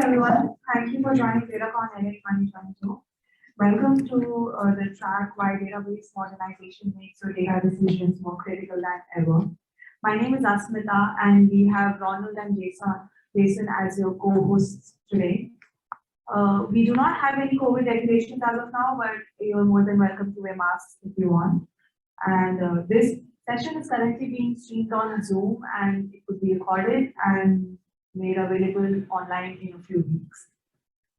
everyone. Thank you for joining DataCon NL 2022. Welcome to the track why database modernization makes your data decisions more critical than ever. My name is Asmita, and we have Ronald and Jason as your co-hosts today. We do not have any COVID regulations as of now, but you're more than welcome to wear masks if you want. And this session is currently being streamed on Zoom, and it could be recorded and made available online in a few weeks.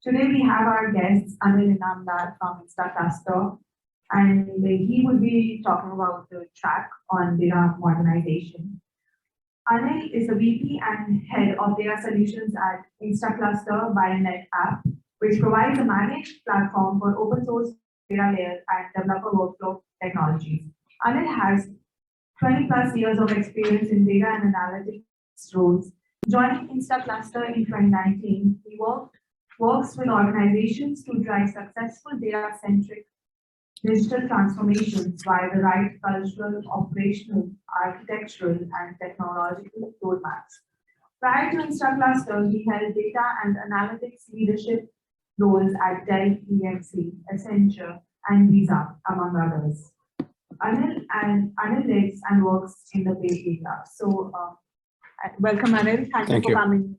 Today we have our guests, Anil and Inamdar from Instaclustr, and he will be talking about the track on data modernization. Anil is the VP and head of data solutions at Instaclustr by NetApp, which provides a managed platform for open source data layers and developer workflow technologies. Anil has 20 plus years of experience in data and analytics roles. Joining Instaclustr in 2019, he works with organizations to drive successful data-centric digital transformations via the right cultural, operational, architectural, and technological roadmaps. Prior to Instaclustr, he held data and analytics leadership roles at Dell EMC, Accenture, and Visa, among others. Anil lives and works in the Bay Area. So, welcome, Anil. Thank you for coming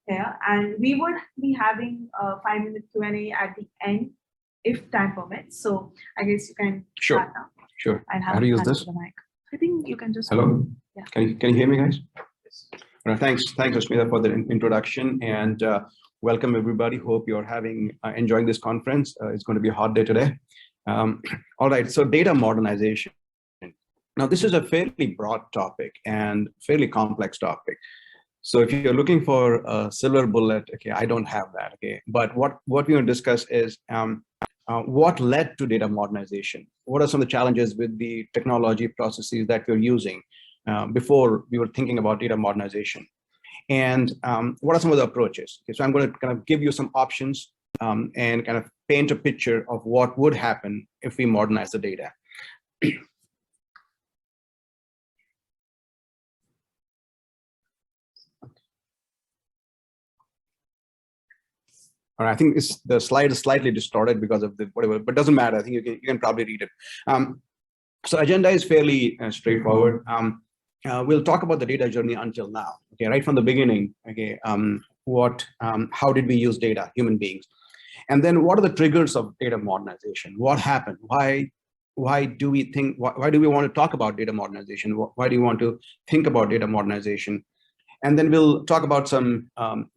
here. And we would be having a 5-minute Q&A at the end, if time permits. So I guess you can start now. Sure. How do you use this? The mic. I think you can just. Hello. Yeah. Can you hear me, guys? Yes. Thanks, Asmita, for the introduction, and welcome everybody. Hope you're enjoying this conference. It's going to be a hot day today. All right. So data modernization. Now, this is a fairly broad topic and fairly complex topic. So if you're looking for a silver bullet, okay, I don't have that, okay. But what we're going to discuss is what led to data modernization? What are some of the challenges with the technology processes that we're using before we were thinking about data modernization? And what are some of the approaches? Okay, so I'm going to kind of give you some options and kind of paint a picture of what would happen if we modernize the data. I think the slide is slightly distorted because of the whatever, but doesn't matter. I think you can probably read it. So agenda is fairly straightforward. We'll talk about the data journey until now. Okay, right from the beginning. Okay, how did we use data, human beings, and then what are the triggers of data modernization? What happened? Why do we want to talk about data modernization? Why do you want to think about data modernization? And then we'll talk about some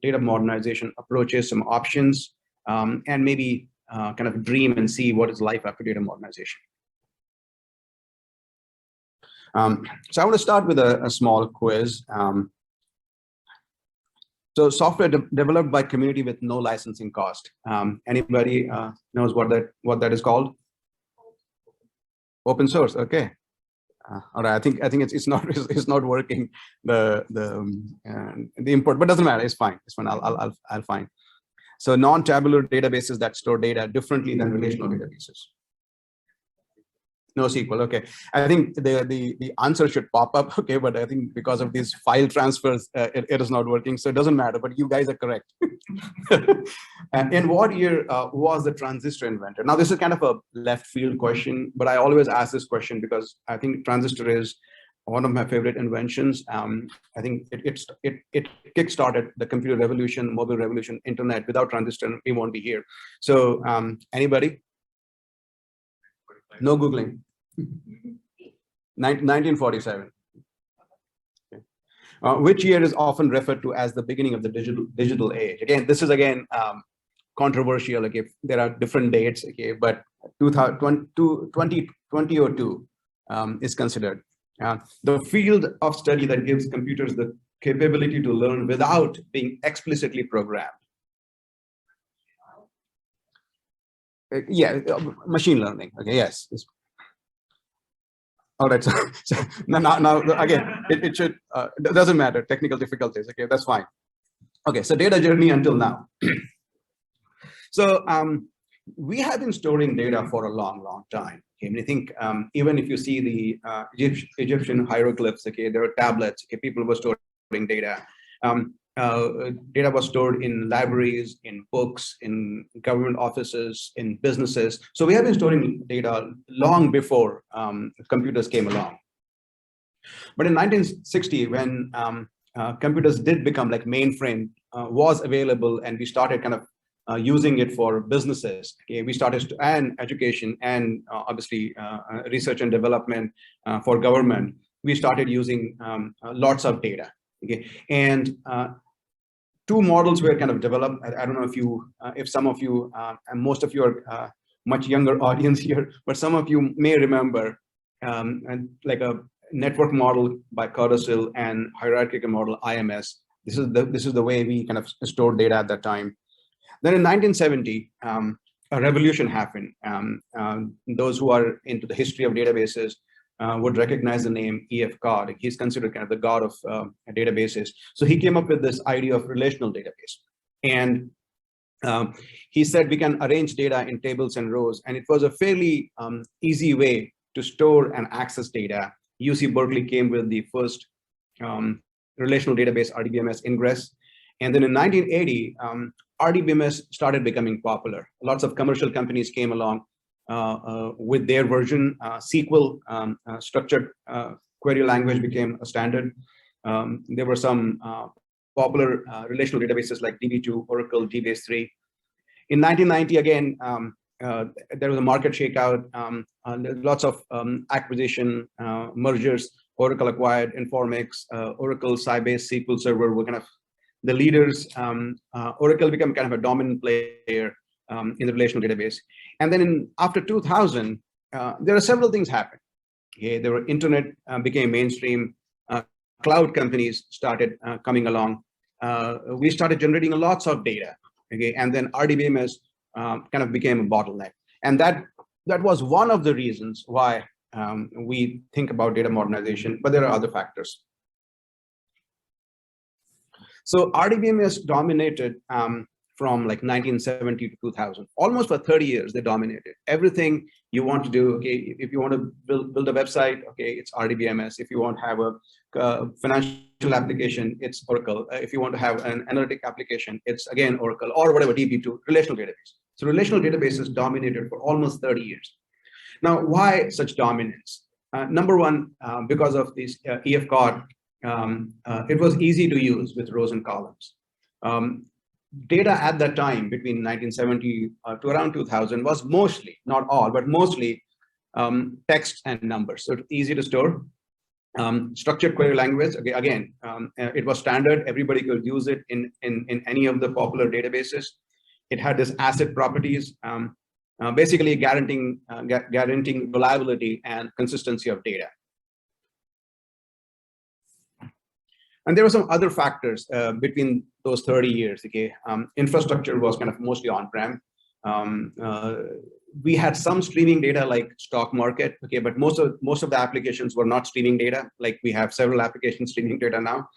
data modernization approaches, some options, and maybe kind of dream and see what is life after data modernization. So I want to start with a small quiz. So software developed by community with no licensing cost. Anybody knows what that is called? Open source. Okay. All right, I think it's not working the import, but doesn't matter. It's fine. It's fine. I'll find. So non-tabular databases that store data differently than relational databases. NoSQL. Okay, I think the answer should pop up. Okay, but I think because of these file transfers, it is not working. So it doesn't matter. But you guys are correct. In what year was the transistor invented? Now this is kind of a left field question, but I always ask this question because I think transistor is one of my favorite inventions. I think it kickstarted the computer revolution, mobile revolution, internet. Without transistor, we won't be here. So anybody? No Googling. 1947. Okay. Which year is often referred to as the beginning of the digital age? Again, this is controversial. Okay, there are different dates. Okay, but 2002 is considered the field of study that gives computers the capability to learn without being explicitly programmed. Yeah, machine learning. Okay, yes. All right. So now again, it should doesn't matter technical difficulties. Okay, that's fine. Okay, so data journey until now. So we have been storing data for a long time. Okay, and I think even if you see the Egyptian hieroglyphs, okay, there are tablets. Okay, people were storing data. data was stored in libraries, in books, in government offices, in businesses. So we have been storing data long before computers came along. But in 1960, when computers did become like mainframe was available, and we started kind of using it for businesses. Okay, we started and education and obviously research and development for government. We started using lots of data. Okay, and two models were kind of developed. I don't know if you, if some of you, and most of you are much younger audience here, but some of you may remember and like a network model by Cardosil and hierarchical model IMS. This is the way we kind of stored data at that time. Then in 1970, a revolution happened. Those who are into the history of databases would recognize the name E.F. Codd. He's considered kind of the god of databases. So he came up with this idea of relational database. And he said we can arrange data in tables and rows. And it was a fairly easy way to store and access data. UC Berkeley came with the first relational database, RDBMS Ingress. And then in 1980, RDBMS started becoming popular. Lots of commercial companies came along with their version. SQL, structured query language, became a standard. There were some popular relational databases like DB2, Oracle, DBase3. In 1990, again, there was a market shakeout, lots of acquisition, mergers. Oracle acquired Informix, Oracle, Sybase, SQL Server were kind of the leaders. Oracle became kind of a dominant player in the relational database. And then after 2000, there are several things happened. Okay, there were internet became mainstream, cloud companies started coming along. We started generating lots of data. Okay, and then RDBMS kind of became a bottleneck. And that was one of the reasons why we think about data modernization, but there are other factors. So RDBMS dominated from like 1970 to 2000. Almost for 30 years, they dominated. Everything you want to do, okay, if you want to build a website, okay, it's RDBMS. If you want to have a financial application, it's Oracle. If you want to have an analytic application, it's again Oracle, or whatever, DB2, relational database. So relational databases dominated for almost 30 years. Now, why such dominance? Number one, because of this E.F. Codd, it was easy to use with rows and columns. Data at that time, between 1970 to around 2000, was mostly, not all, but mostly text and numbers. So it's easy to store. Structured query language, okay, again, it was standard. Everybody could use it in any of the popular databases. It had this ACID properties, basically guaranteeing reliability and consistency of data. And there were some other factors between those 30 years. Okay, infrastructure was kind of mostly on-prem. We had some streaming data like stock market. Okay, but most of the applications were not streaming data. Like we have several applications streaming data now.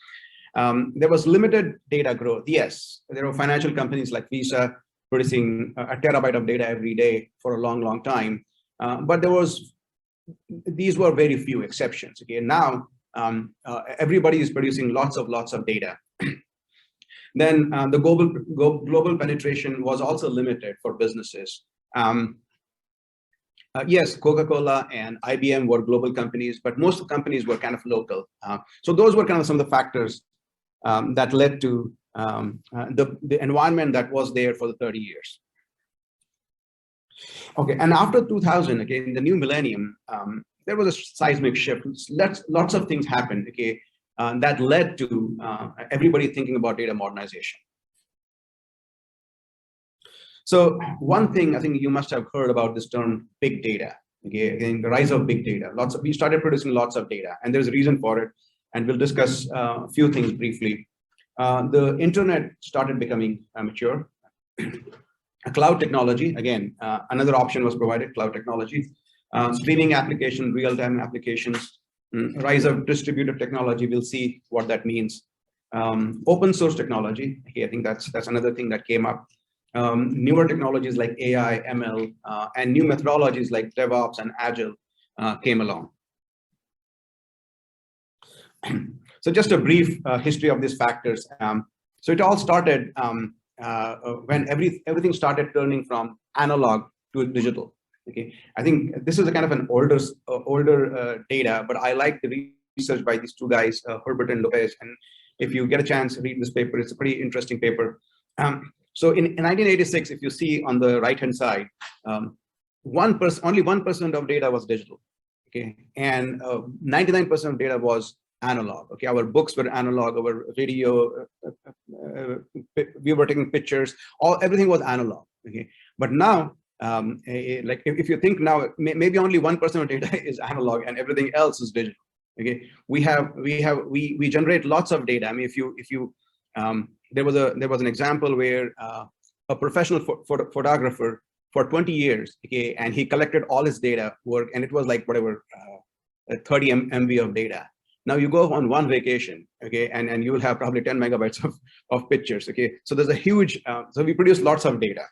There was limited data growth. Yes, there were financial companies like Visa producing a terabyte of data every day for a long time. But these were very few exceptions. Okay, now everybody is producing lots of data. Then the global penetration was also limited for businesses. Yes, Coca-Cola and IBM were global companies, but most companies were kind of local. So those were kind of some of the factors that led to the environment that was there for the 30 years. Okay, and after 2000, again, the new millennium, there was a seismic shift. Lots of things happened, okay, that led to everybody thinking about data modernization. So one thing I think you must have heard about this term, big data. Okay, again, the rise of big data. We started producing lots of data, and there's a reason for it. And we'll discuss a few things briefly. The internet started becoming mature. Cloud technology, again, another option was provided, cloud technology. Streaming application, real-time applications, rise of distributed technology, we'll see what that means. Open source technology, okay, I think that's another thing that came up. Newer technologies like AI, ML, and new methodologies like DevOps and Agile came along. So just a brief history of these factors. So it all started when everything started turning from analog to digital. Okay, I think this is a kind of an older data, but I like the research by these two guys, Herbert and Lopez. And if you get a chance to read this paper, it's a pretty interesting paper. So in 1986, if you see on the right-hand side, only 1% of data was digital. Okay, and 99% of data was analog. Okay, our books were analog, our video, we were taking pictures, everything was analog. Okay, but now, like if you think now, maybe only 1% of data is analog and everything else is digital. Okay, we generate lots of data. I mean, there was an example where a professional photographer for 20 years, okay, and he collected all his data work, and it was like whatever 30 MB of data. Now you go on one vacation, okay, and you will have probably 10 megabytes of pictures, okay. So there's a huge, so we produce lots of data.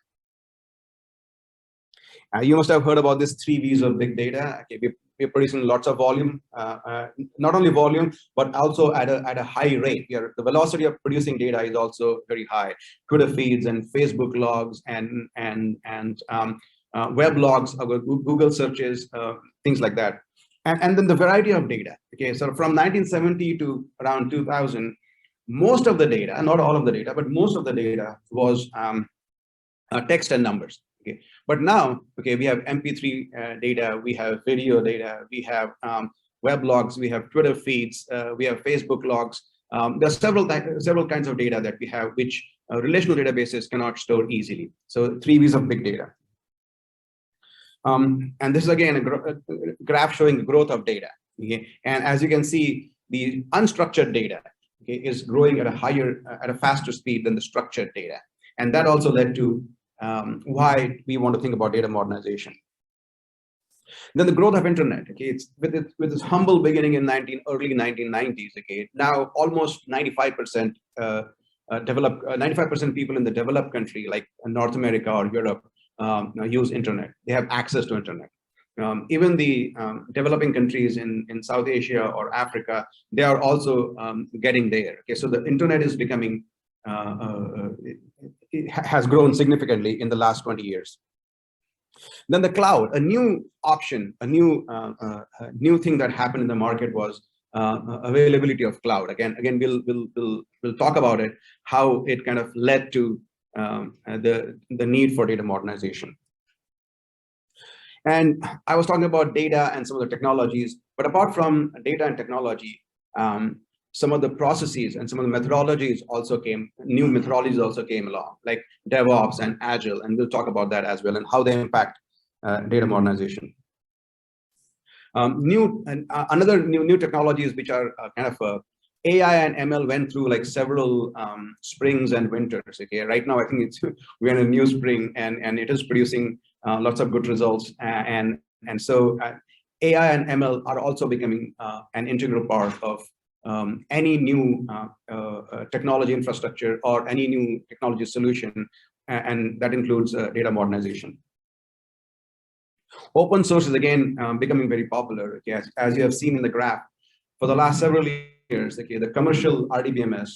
You must have heard about this 3 V's of big data. Okay, we're producing lots of volume, not only volume, but also at a high rate. The velocity of producing data is also very high. Twitter feeds and Facebook logs and web logs, Google searches, things like that. And then the variety of data. Okay, so from 1970 to around 2000, most of the data, not all of the data, but most of the data was text and numbers. Okay, but now, okay, we have MP3 data, we have video data, we have web logs, we have Twitter feeds, we have Facebook logs. There are several kinds of data that we have, which relational databases cannot store easily. So 3 V's of big data. And this is again a graph showing the growth of data. Okay, and as you can see, the unstructured data, okay, is growing at a faster speed than the structured data, and that also led to why we want to think about data modernization. Then the growth of internet. Okay, it's with its humble beginning in early 1990s. Okay, now almost 95% 95% people in the developed country like North America or Europe use internet. They have access to internet. Even the developing countries in South Asia or Africa, they are also getting there. Okay, so the internet is becoming it has grown significantly in the last 20 years. Then the cloud, a new option, a new thing that happened in the market was availability of cloud. Again, we'll talk about it, how it kind of led to the need for data modernization. And I was talking about data and some of the technologies, but apart from data and technology, some of the processes and some of the methodologies also new methodologies also came along, like DevOps and Agile, and we'll talk about that as well and how they impact data modernization. Another new technologies which are kind of AI and ML went through like several springs and winters. Okay, right now I think we're in a new spring and it is producing lots of good results, and so AI and ML are also becoming an integral part of any new technology infrastructure or any new technology solution, and that includes data modernization. Open source is again becoming very popular. Okay, as you have seen in the graph, for the last several years, okay, the commercial RDBMS,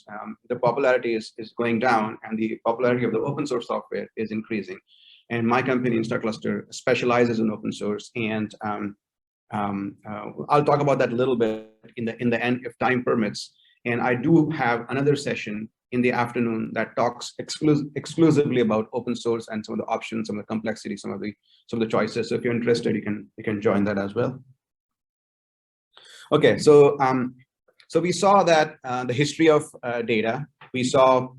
the popularity is going down, and the popularity of the open source software is increasing. And my company, Instaclustr, specializes in open source, and I'll talk about that a little bit in the end if time permits. And I do have another session in the afternoon that talks exclusively about open source and some of the options, some of the complexity, some of the choices. So if you're interested, you can join that as well. Okay, so we saw that the history of data. We saw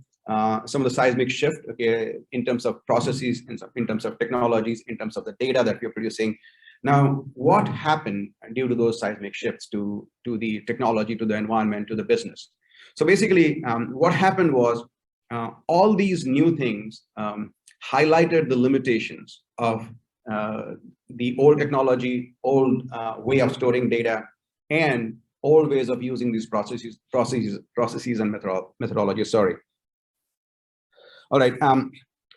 some of the seismic shift, okay, in terms of processes, in terms of technologies, in terms of the data that we're producing. Now, what happened due to those seismic shifts to the technology, to the environment, to the business? So basically, what happened was all these new things highlighted the limitations of the old technology, old way of storing data, and old ways of using these processes and methodologies. Sorry. All right.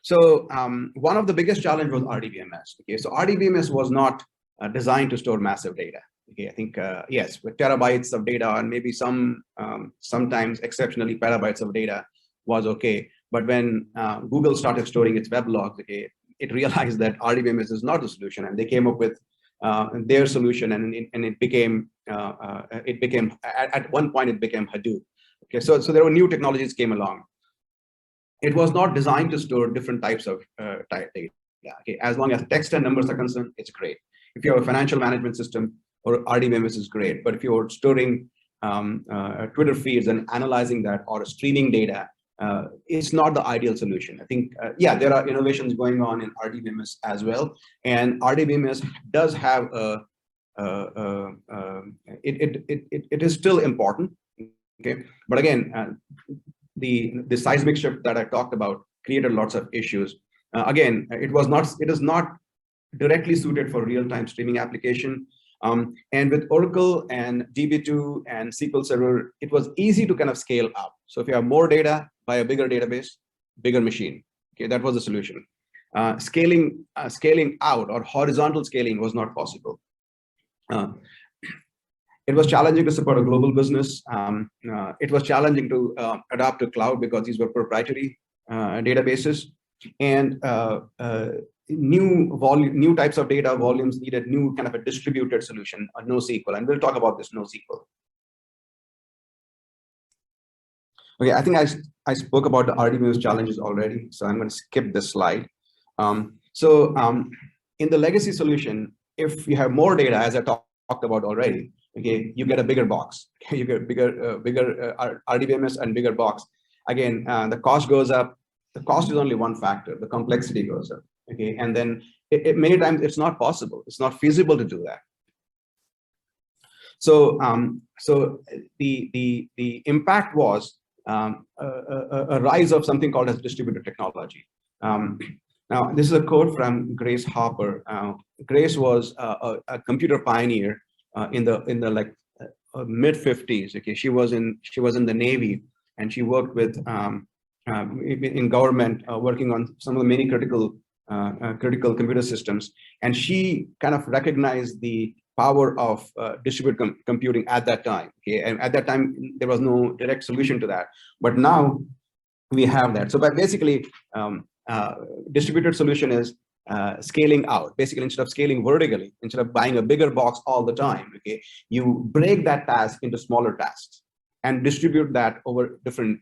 So one of the biggest challenges was RDBMS. Okay, so RDBMS was not designed to store massive data. Okay, I think yes, with terabytes of data and maybe sometimes exceptionally petabytes of data, was okay. But when Google started storing its web logs, okay, it realized that RDBMS is not the solution, and they came up with their solution, and it became at one point it became Hadoop. Okay, so there were new technologies came along. It was not designed to store different types of data. Okay, as long as text and numbers are concerned, it's great. If you have a financial management system, or RDBMS is great. But if you're storing Twitter feeds and analyzing that, or streaming data, it's not the ideal solution. I think, yeah, there are innovations going on in RDBMS as well, and RDBMS does have it is still important. Okay, but again, the seismic shift that I talked about created lots of issues. Again, it is not directly suited for real-time streaming application. And with Oracle and DB2 and SQL Server, it was easy to kind of scale up. So if you have more data, buy a bigger database, bigger machine. Okay, that was the solution. Scaling out, or horizontal scaling, was not possible. It was challenging to support a global business. It was challenging to adapt to cloud because these were proprietary databases, and new types of data volumes needed new kind of a distributed solution, a NoSQL, and we'll talk about this NoSQL. Okay, I think I spoke about the RDBMS challenges already, so I'm going to skip this slide. In the legacy solution, if you have more data, as I talked about already, okay, you get a bigger box. Okay, you get bigger RDBMS and bigger box. Again, the cost goes up. The cost is only one factor. The complexity goes up. Okay, and then many times it's not possible. It's not feasible to do that. So, the impact was a rise of something called as distributed technology. Now, this is a quote from Grace Hopper. Grace was a computer pioneer in the like mid 50s. Okay, she was in the Navy, and she worked with in government, working on some of the many critical computer systems, and she kind of recognized the power of distributed computing at that time. Okay, and at that time there was no direct solution to that, but now we have that. So, but basically, distributed solution is scaling out. Basically, instead of scaling vertically, instead of buying a bigger box all the time, okay, you break that task into smaller tasks and distribute that over different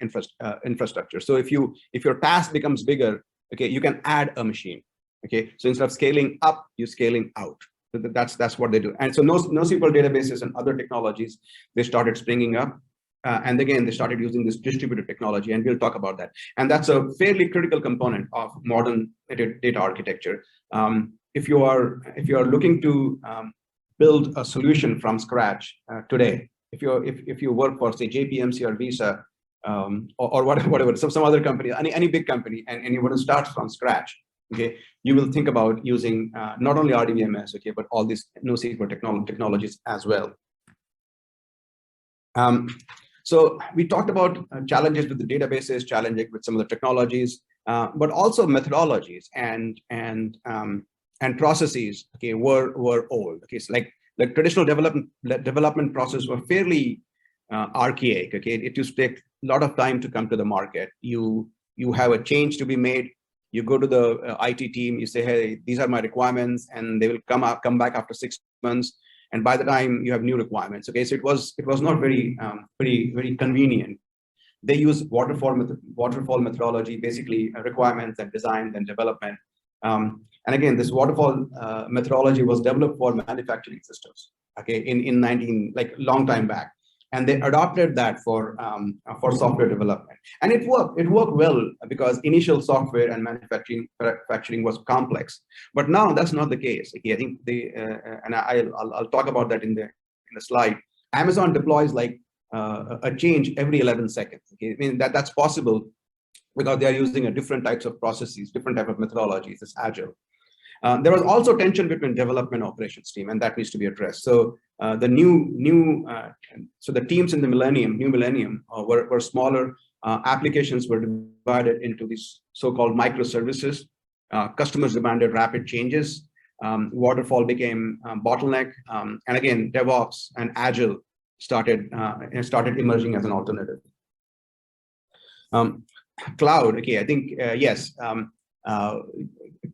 infrastructure. So if your task becomes bigger, okay, you can add a machine. Okay, so instead of scaling up, you're scaling out. So that's what they do. And so NoSQL databases and other technologies, they started springing up. And again, they started using this distributed technology, and we'll talk about that. And that's a fairly critical component of modern data architecture. If you are looking to build a solution from scratch today, if you work for, say, JPMC or Visa, or whatever, some other company, any big company, and you want to start from scratch, okay, you will think about using not only RDBMS, okay, but all these NoSQL technologies as well. So we talked about challenges with the databases, challenging with some of the technologies, but also methodologies and processes. Okay, were old. Okay, so like traditional development process were fairly archaic. Okay, it used to take a lot of time to come to the market. You have a change to be made. You go to the IT team. You say, hey, these are my requirements, and they will come back after 6 months. And by the time you have new requirements, okay, so it was not very convenient. They use waterfall methodology, basically requirements and design and development. And again, this waterfall methodology was developed for manufacturing systems. Okay, in long time back, and they adopted that for software development, and it worked. It worked well because initial software and manufacturing was complex. But now that's not the case. Okay, I think and I'll talk about that in the slide. Amazon deploys like a change every 11 seconds. Okay, I mean that's possible because they are using a different types of processes, different type of methodologies. It's agile. There was also tension between development operations team, and that needs to be addressed. So the so the teams in the new millennium were smaller. Applications were divided into these so-called microservices. Customers demanded rapid changes. Waterfall became bottleneck, and again, DevOps and Agile started emerging as an alternative. cloud, okay, I think, yes,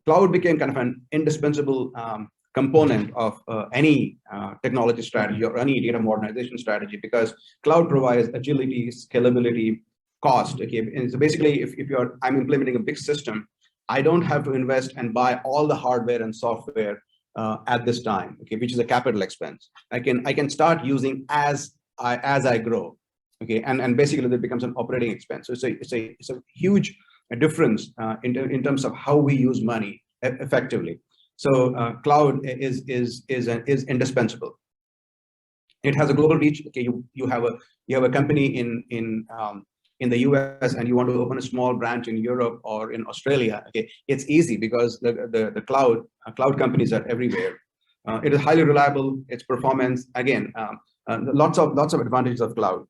cloud became kind of an indispensable component of any technology strategy or any data modernization strategy, because cloud provides agility, scalability, cost. Okay, and so basically, if I'm implementing a big system, I don't have to invest and buy all the hardware and software at this time, okay, which is a capital expense. I can start using as I grow, okay, and basically that becomes an operating expense. So it's a huge difference in terms of how we use money effectively. So cloud is indispensable. It has a global reach. Okay, you have a company in the US and you want to open a small branch in Europe or in Australia. Okay, it's easy because the cloud companies are everywhere. It is highly reliable. Its performance, again, lots of advantages of cloud.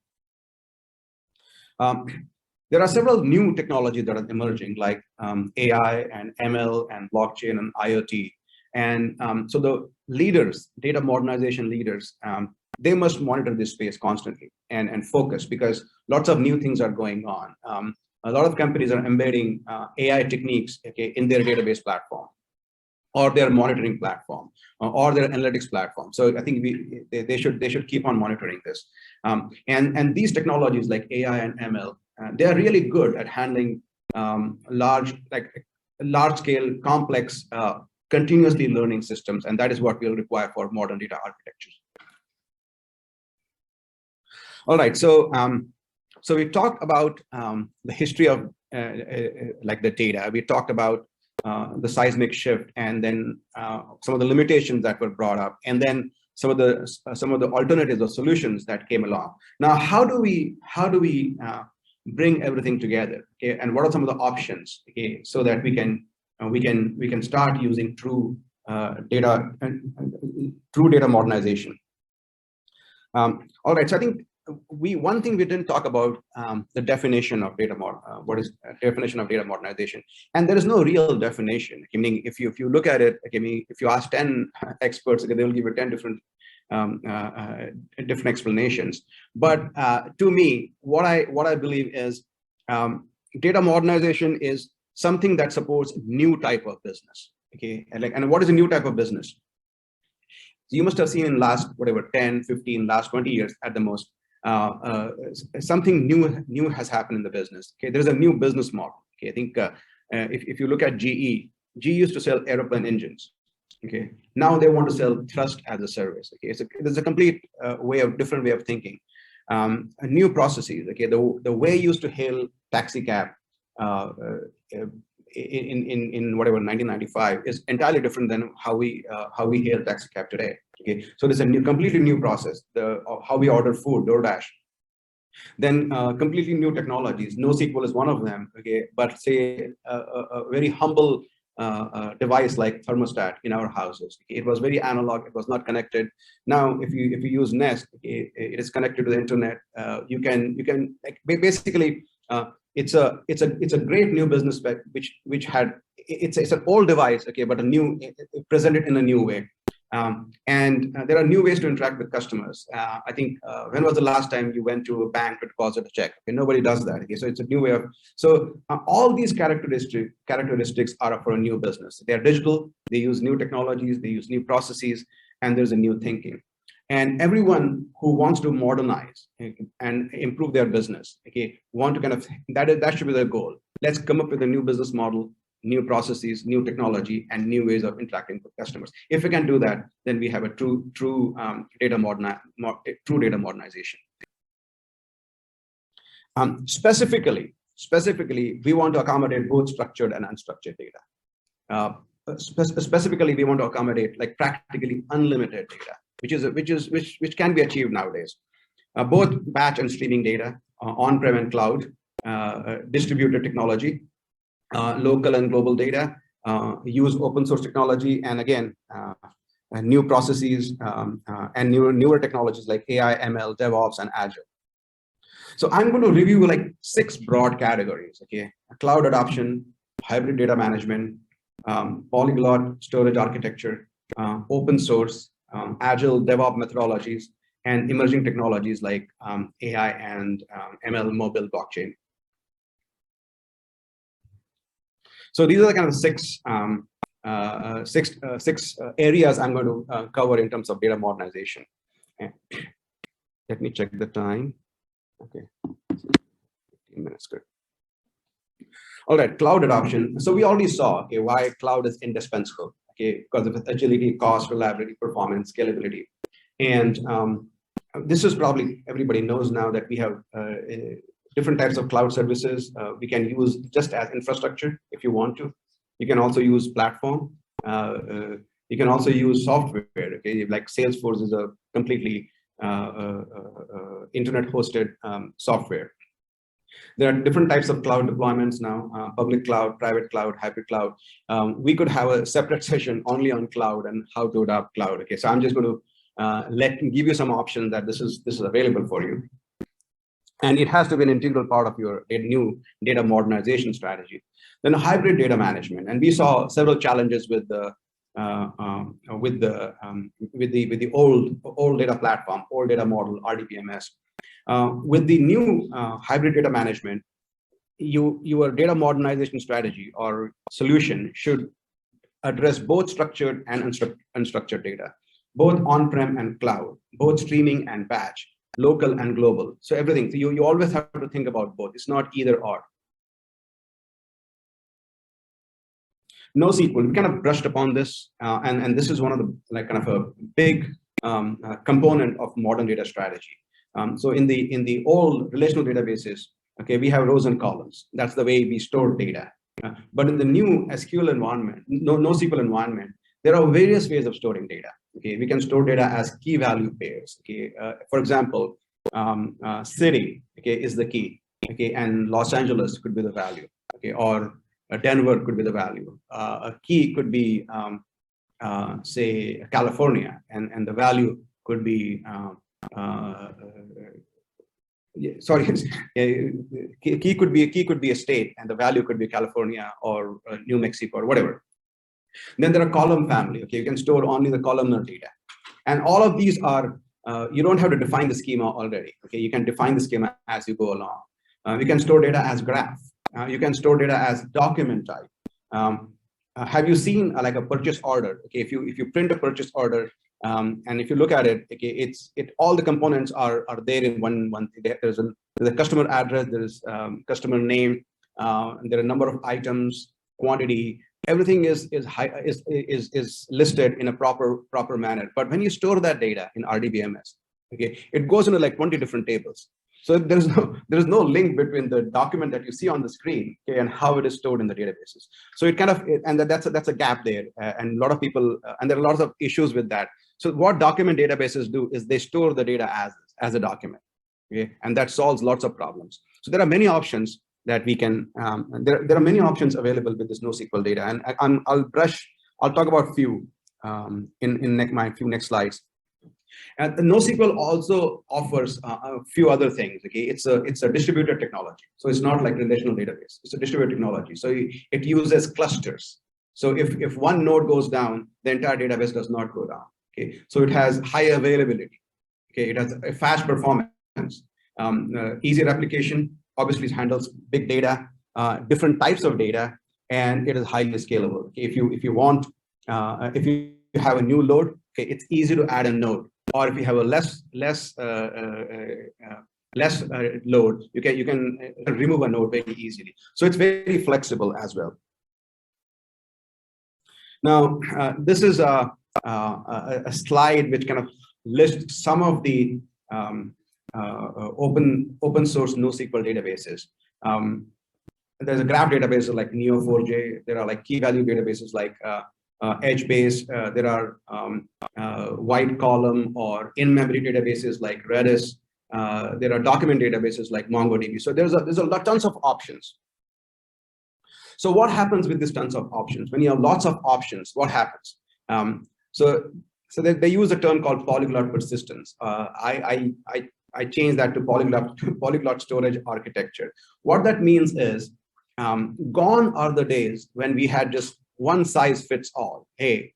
There are several new technologies that are emerging, like AI and ML and blockchain and IoT. And so the leaders, data modernization leaders, they must monitor this space constantly and focus, because lots of new things are going on. A lot of companies are embedding AI techniques, okay, in their database platform, or their monitoring platform, or their analytics platform. So I think they should keep on monitoring this. And these technologies like AI and ML, they are really good at handling large scale, complex, continuously learning systems, and that is what we'll require for modern data architectures. All right, so so we talked about the history of like the data. We talked about the seismic shift, and then some of the limitations that were brought up, and then some of the alternatives or solutions that came along. Now, how do we bring everything together? Okay, and what are some of the options? Okay, so that we can start using true data modernization. All right, so I think one thing we didn't talk about, the definition of data what is definition of data modernization, and there is no real definition. I mean, if you look at it, I mean, if you ask 10 experts, okay, they will give you 10 different explanations. But to me, what I believe is data modernization is something that supports new type of business. Okay, and what is a new type of business? So you must have seen in last, whatever, 10, 15, last 20 years at the most, something new has happened in the business. Okay, there's a new business model. Okay, I think if you look at GE used to sell airplane engines. Okay, now they want to sell trust as a service. Okay, so there's a complete different way of thinking. New processes. Okay, the way you used to hail taxi cab in whatever 1995 is entirely different than how we hail taxi cab today. Okay, so there's a completely new process. How we order food, DoorDash. Then completely new technologies. NoSQL is one of them. Okay, but say a very humble device like thermostat in our houses. Okay, it was very analog. It was not connected. Now, if you use Nest, okay, it is connected to the internet. You can like, basically. It's a great new business spec which had it's an old device, okay, but presented in a new way. And there are new ways to interact with customers. I think when was the last time you went to a bank to deposit a check? Okay, nobody does that. Okay, so it's a new way of. So all these characteristics are for a new business. They are digital. They use new technologies. They use new processes, and there's a new thinking. And everyone who wants to modernize and improve their business, okay, want to kind of that should be their goal. Let's come up with a new business model, new processes, new technology, and new ways of interacting with customers. If we can do that, then we have a true data modernization. Specifically, we want to accommodate both structured and unstructured data. Specifically, we want to accommodate like practically unlimited data, which can be achieved nowadays. Both batch and streaming data, on-prem and cloud, distributed technology, local and global data, use open source technology, and again, new processes and newer technologies like AI, ML, DevOps, and Agile. So I'm going to review like 6 broad categories. Okay, cloud adoption, hybrid data management, polyglot storage architecture, open source, Agile DevOps methodologies, and emerging technologies like AI and ML, mobile, blockchain. So these are the kind of six areas I'm going to cover in terms of data modernization. Let me check the time. Okay, 15 minutes, good. All right, cloud adoption. So we already saw, okay, why cloud is indispensable, okay, because of its agility, cost, reliability, performance, scalability. And this is probably, everybody knows now that we have different types of cloud services. We can use just as infrastructure if you want to. You can also use platform. You can also use software, okay, like Salesforce is a completely internet hosted software. There are different types of cloud deployments now, public cloud, private cloud, hybrid cloud. We could have a separate session only on cloud and how to adopt cloud. Okay, so I'm just going to give you some options that this is available for you. And it has to be an integral part of your new data modernization strategy. Then hybrid data management, and we saw several challenges with the old data platform, old data model, RDBMS. With the new hybrid data management, your data modernization strategy or solution should address both structured and unstructured data, both on-prem and cloud, both streaming and batch, local and global. So everything. So you always have to think about both. It's not either or. NoSQL, we kind of brushed upon this, and this is one of the kind of a big component of modern data strategy. So in the old relational databases, okay, we have rows and columns. That's the way we store data. But in the new SQL environment, NoSQL environment, there are various ways of storing data. Okay, we can store data as key value pairs. Okay, for example, city, okay, is the key. Okay, and Los Angeles could be the value. Okay, or Denver could be the value. A key could be, say, California, and the value could be, sorry, key could be a state, and the value could be California or New Mexico or whatever. Then there are column family. Okay, you can store only the columnar data, and all of these are you don't have to define the schema already. Okay, you can define the schema as you go along. You can store data as graph. You can store data as document type. Have you seen like a purchase order? Okay, if you print a purchase order, and if you look at it, okay, all the components are there in one. There's a customer address, there's customer name, there are a number of items, quantity. Everything is listed in a proper manner. But when you store that data in RDBMS, okay, it goes into like 20 different tables. So there's no link between the document that you see on the screen, okay, and how it is stored in the databases. So it kind of, and that's a gap there, and a lot of people, and there are lots of issues with that. So what document databases do is they store the data as a document, okay, and that solves lots of problems. So there are many options that we can. There are many options available with this NoSQL data, and I'll talk about few in my few next slides. And the NoSQL also offers a few other things. Okay, it's a distributed technology, so it's not like relational database. It's a distributed technology, so it uses clusters. So if one node goes down, the entire database does not go down. Okay, so it has high availability. Okay, it has a fast performance, easy replication. Obviously, it handles big data, different types of data, and it is highly scalable. Okay, if you want, if you have a new load, okay, it's easy to add a node. Or if you have a less load, you can remove a node very easily. So it's very flexible as well. Now, this is a slide which kind of lists some of the open source NoSQL databases. There's a graph database like Neo4j. There are like key value databases like Edgebase. There are wide column or in-memory databases like Redis. There are document databases like MongoDB. So there's tons of options. So what happens with these tons of options? When you have lots of options, what happens? So they use a term called polyglot persistence. I changed that to polyglot storage architecture. What that means is, gone are the days when we had just one size fits all. Hey,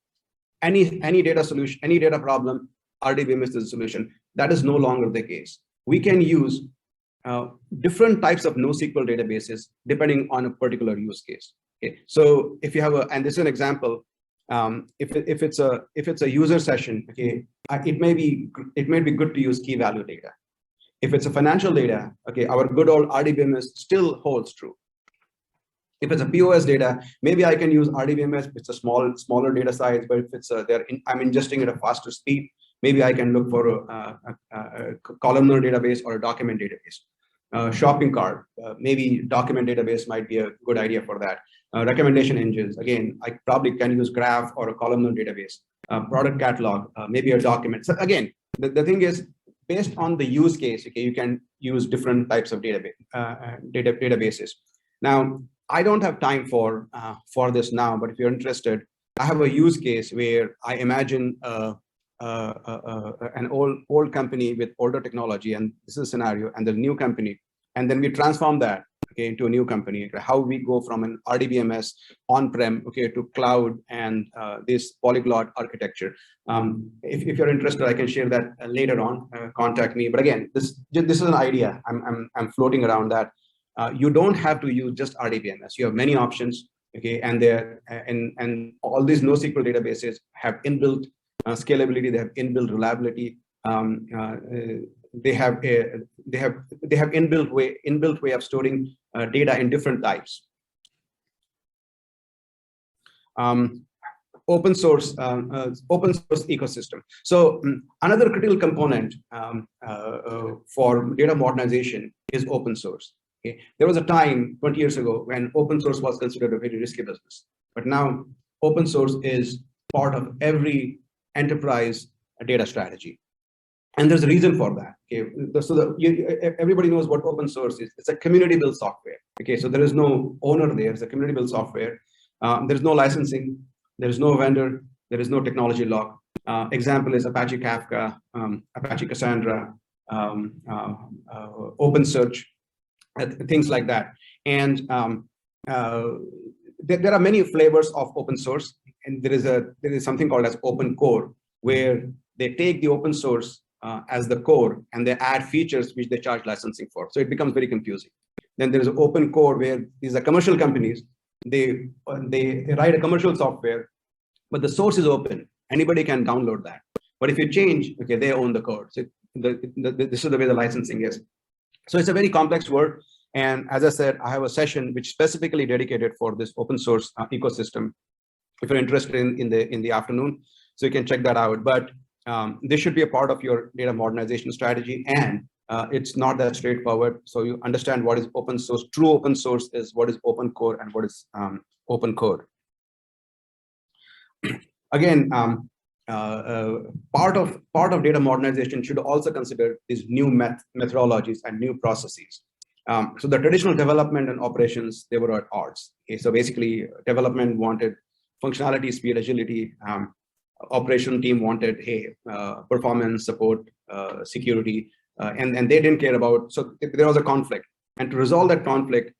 any data solution, any data problem, RDBMS is the solution. That is no longer the case. We can use different types of NoSQL databases depending on a particular use case. Okay, so if you have a, and this is an example, if it's a user session, okay, it may be good to use key value data. If it's a financial data, okay, our good old RDBMS still holds true. If it's a POS data, maybe I can use RDBMS. It's a smaller data size, but if it's I'm ingesting at a faster speed, maybe I can look for a columnar database or a document database. Shopping cart, maybe document database might be a good idea for that. Recommendation engines, again, I probably can use graph or a columnar database. Product catalog, maybe a document. So again, the thing is, based on the use case, okay, you can use different types of databases. Now, I don't have time for this now, but if you're interested, I have a use case where I imagine an old company with older technology, and this is a scenario, and the new company, and then we transform that, okay, into a new company. How we go from an RDBMS on-prem, okay, to cloud and this polyglot architecture. If you're interested, I can share that later on. Contact me. But again, this is an idea. I'm floating around that. You don't have to use just RDBMS. You have many options, okay, and and all these NoSQL databases have inbuilt scalability. They have inbuilt reliability. They have inbuilt way of storing data in different types. Open source ecosystem. So another critical component for data modernization is open source. Okay. There was a time 20 years ago when open source was considered a very risky business, but now open source is part of every enterprise data strategy. And there's a reason for that. Okay, so everybody knows what open source is. It's a community-built software. Okay, so there is no owner there. It's a community-built software. There's no licensing. There is no vendor. There is no technology lock. Example is Apache Kafka, Apache Cassandra, OpenSearch, things like that. And there are many flavors of open source, and there is something called as open core, where they take the open source as the core and they add features which they charge licensing for. So it becomes very confusing. Then there is an open core where these are commercial companies. They write a commercial software, but the source is open. Anybody can download that. But if you change, okay, they own the code. So this is the way the licensing is. So it's a very complex world. And as I said, I have a session which specifically dedicated for this open source ecosystem. If you're interested in the afternoon, so you can check that out. But this should be a part of your data modernization strategy, and it's not that straightforward. So you understand what is open source. True open source is what is open core and what is open code. Again, part of data modernization should also consider these new methodologies and new processes. So the traditional development and operations, they were at odds. Okay, so basically, development wanted functionality, speed, agility. Operation team wanted, hey, performance, support, security, and they didn't care about. So there was a conflict, and to resolve that conflict,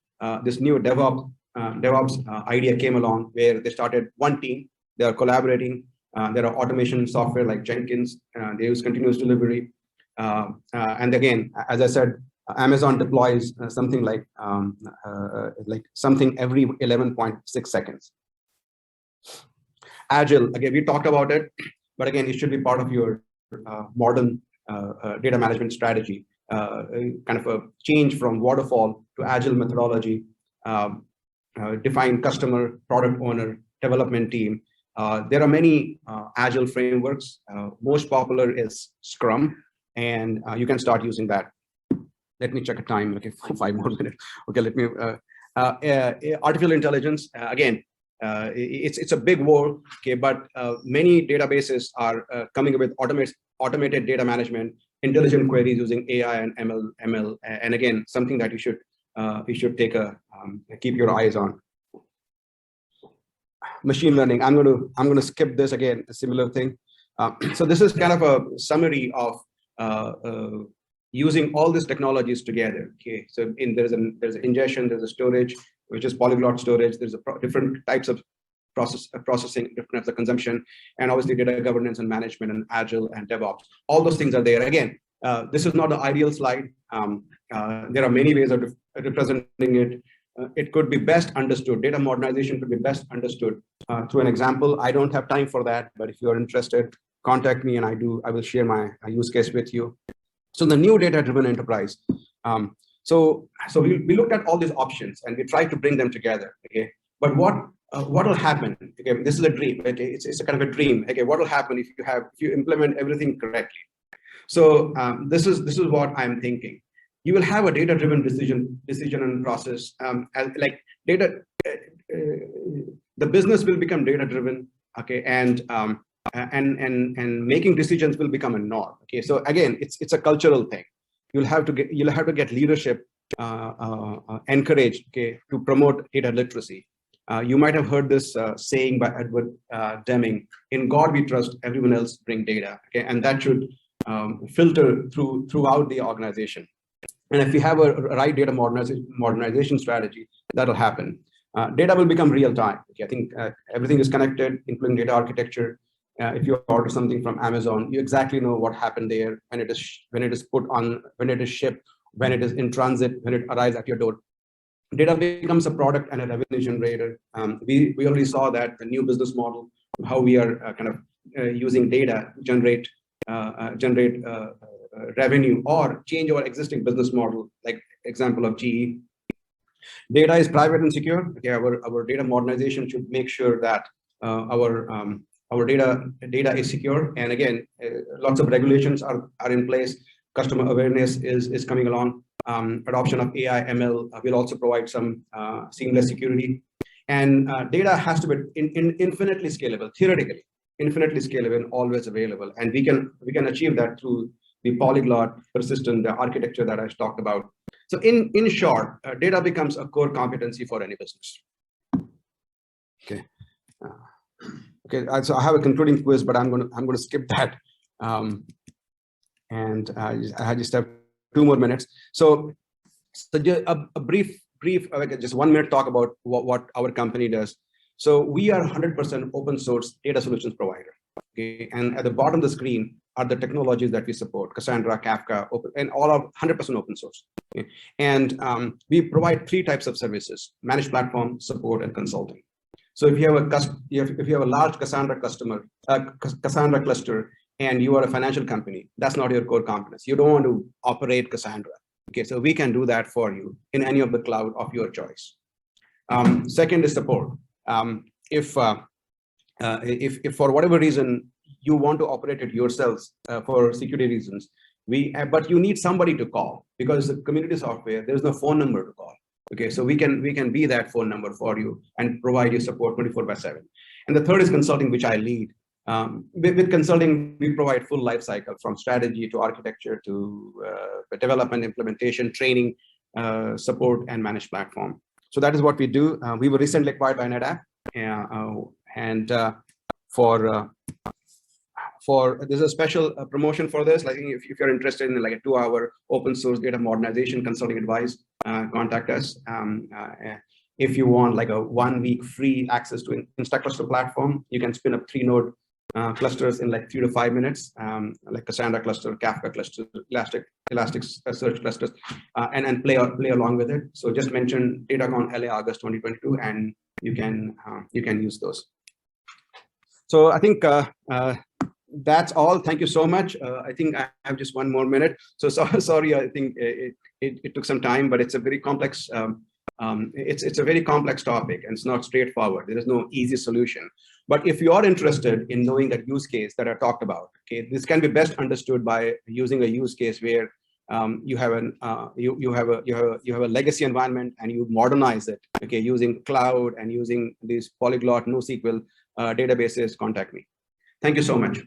this new DevOps idea came along, where they started one team. They are collaborating. There are automation software like Jenkins. They use continuous delivery, and again, as I said, Amazon deploys something like something every 11.6 seconds. Agile, again, we talked about it, but again, it should be part of your modern data management strategy. Kind of a change from waterfall to agile methodology. Define customer, product owner, development team. There are many agile frameworks. Most popular is Scrum, and you can start using that. Let me check a time. Okay, 5 more minutes. Okay, let me. Artificial intelligence, again. It's a big war, okay, but many databases are coming up with automated data management, intelligent queries using AI and ML, and again, something that you should take keep your eyes on. Machine learning. I'm going to skip this again. A similar thing. So this is kind of a summary of using all these technologies together. Okay, so there's ingestion, there's a storage, which is polyglot storage. There's different types of processing, different types of consumption, and obviously data governance and management and agile and DevOps. All those things are there. Again, this is not the ideal slide. There are many ways of representing it. it could be best understood. Data modernization could be best understood through an example. I don't have time for that, but if you're interested, contact me and I will share my use case with you. So the new data-driven enterprise. So we looked at all these options and we tried to bring them together. Okay, but what will happen? Okay, this is a dream. Okay, it's a kind of a dream. Okay, what will happen if you implement everything correctly? So this is what I'm thinking. You will have a data-driven decision and process. Like data, the business will become data-driven. Okay, and making decisions will become a norm. Okay, so again, it's a cultural thing. You'll have to get leadership encouraged. Okay, to promote data literacy. You might have heard this saying by Edward Deming: "In God we trust, everyone else bring data." Okay, and that should filter throughout the organization. And if you have a right data modernization strategy, that'll happen. Data will become real time. Okay, I think everything is connected, including data architecture. If you order something from Amazon, you exactly know what happened there, when it is put on, when it is shipped, when it is in transit, when it arrives at your door. Data becomes a product and a revenue generator. We already saw that the new business model, how we are kind of using data to generate revenue or change our existing business model, like example of GE. Data is private and secure. Okay, our data modernization should make sure that our data is secure. And again, lots of regulations are in place. Customer awareness is coming along. Adoption of AI, ML will also provide some seamless security. And data has to be infinitely scalable, theoretically, infinitely scalable and always available. And we can achieve that through the polyglot, persistent, the architecture that I talked about. So in short, data becomes a core competency for any business. Okay. Okay. So I have a concluding quiz, but I'm going to skip that. And I just have 2 more minutes. So just a brief, just 1 minute talk about what our company does. So we are 100% open source data solutions provider. Okay, and at the bottom of the screen are the technologies that we support: Cassandra, Kafka, open, and all of 100% open source. Okay? And we provide 3 types of services: managed platform, support, and consulting. So if you have a large Cassandra Cassandra cluster, and you are a financial company, that's not your core competence. You don't want to operate Cassandra. Okay, so we can do that for you in any of the cloud of your choice. Second is support. If for whatever reason you want to operate it yourselves for security reasons, but you need somebody to call, because the community software, there's no phone number to call. Okay, so we can be that phone number for you and provide you support 24/7. And the third is consulting, which I lead. With consulting, we provide full life cycle from strategy to architecture to development, implementation, training, support, and managed platform. So that is what we do. We were recently acquired by NetApp, and there's a special promotion for this. Like if you're interested in like a 2-hour open source data modernization consulting advice, contact us. If you want like a 1-week free access to Instaclustr platform, you can spin up 3-node clusters in like 3 to 5 minutes, like Cassandra cluster, Kafka cluster, Elasticsearch clusters, and play along with it. So just mention DataCon LA August 2022, and you can use those. So I think that's all. Thank you so much. I think I have just 1 more minute. So sorry, I think it took some time, but it's a very complex. It's a very complex topic, and it's not straightforward. There is no easy solution. But if you are interested in knowing that use case that I talked about, okay, this can be best understood by using a use case where you have a legacy environment and you modernize it, okay, using cloud and using these polyglot NoSQL databases. Contact me. Thank you so much.